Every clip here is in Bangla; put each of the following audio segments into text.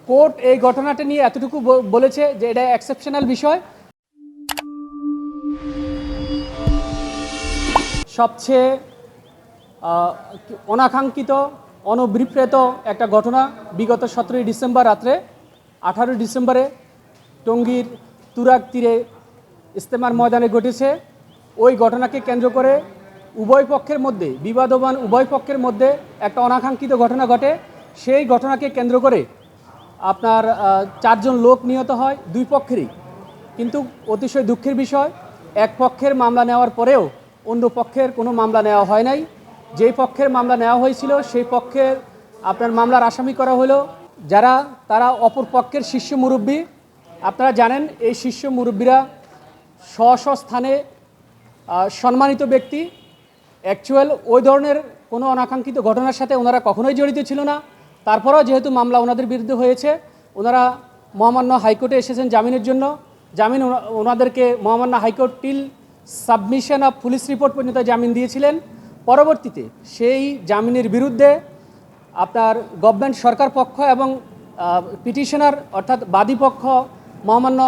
কোর্ট এই ঘটনাটা নিয়ে এতটুকু বলেছে যে এটা এক্সেপশনাল বিষয়। সবচেয়ে অনাকাঙ্ক্ষিত অনভিপ্রেত একটা ঘটনা বিগত 17ই ডিসেম্বর রাত্রে 18 ডিসেম্বরে টঙ্গীর তুরাগ তীরে ইস্তেমার ময়দানে ঘটেছে। ওই ঘটনাকে কেন্দ্র করে উভয় পক্ষের মধ্যে বিবাদমান উভয় পক্ষের মধ্যে একটা অনাকাঙ্ক্ষিত ঘটনা ঘটে। সেই ঘটনাকে কেন্দ্র করে আপনার 4 জন লোক নিহত হয় দুই পক্ষেরই। কিন্তু অতিশয় দুঃখের বিষয়, এক পক্ষের মামলা নেওয়ার পরেও অন্য পক্ষের কোনো মামলা নেওয়া হয় নাই। যেই পক্ষের মামলা নেওয়া হয়েছিল সেই পক্ষের আপনার মামলার আসামি করা হলো তারা অপর পক্ষের শীর্ষ মুরব্বী। আপনারা জানেন এই শীর্ষ মুরব্বীরা স্ব স্থানে সম্মানিত ব্যক্তি। অ্যাকচুয়াল ওই ধরনের কোনো অনাকাঙ্ক্ষিত ঘটনার সাথে ওনারা কখনোই জড়িত ছিল না। তারপরেও যেহেতু মামলা ওনাদের বিরুদ্ধে হয়েছে, ওনারা মহামান্য হাইকোর্টে এসেছেন জামিনের জন্য। জামিন ওনাদেরকে মহামান্য high court till submission of police report পর্যন্ত জামিন দিয়েছিলেন। পরবর্তীতে সেই জামিনের বিরুদ্ধে আপনার গভর্নমেন্ট সরকার পক্ষ এবং পিটিশনার অর্থাৎ বাদী পক্ষ মহামান্য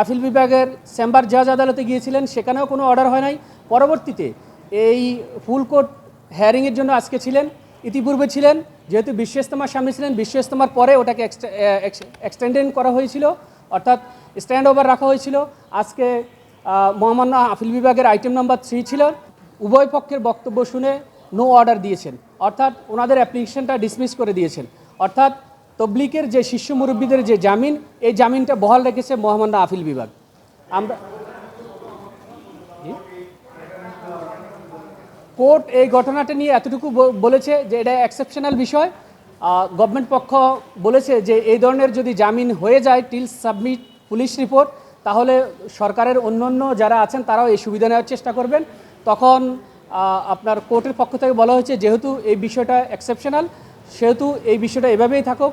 আপিল বিভাগের চেম্বার জাজ আদালতে গিয়েছিলেন, সেখানেও কোনো অর্ডার হয় নাই। পরবর্তীতে এই ফুল কোর্ট হেয়ারিংয়ের জন্য আজকে ছিলেন, ইতিপূর্বে ছিলেন। যেহেতু বিশ্ব ইজতেমার সামনে ছিলেন, বিশ্ব ইজতেমার পরে ওটাকে এক্সটেন্ডেড করা হয়েছিল, অর্থাৎ স্ট্যান্ড ওভার রাখা হয়েছিল। আজকে মহামান্য আপিল বিভাগের আইটেম নাম্বার 3 ছিল। উভয় পক্ষের বক্তব্য শুনে নো অর্ডার দিয়েছেন, অর্থাৎ ওনাদের অ্যাপ্লিকেশনটা ডিসমিস করে দিয়েছেন। অর্থাৎ তবলিকের যে শীর্ষ মুরব্বীদের যে জামিন, এই জামিনটা বহাল রেখেছে মহামান্য আপিল বিভাগ। আমরা কোর্ট এই ঘটনাটা নিয়ে এতটুকু বলেছে যে এটা এক্সেপশনাল বিষয়। গভর্নমেন্ট পক্ষ বলেছে যে এই ধরনের যদি জামিন হয়ে যায় টিল সাবমিট পুলিশ রিপোর্ট, তাহলে সরকারের অন্যান্য যারা আছেন তারাও এই সুবিধা নেওয়ার চেষ্টা করবেন। তখন আপনার কোর্টের পক্ষ থেকে বলা হয়েছে যেহেতু এই বিষয়টা এক্সেপশনাল, সেহেতু এই বিষয়টা এভাবেই থাকুক।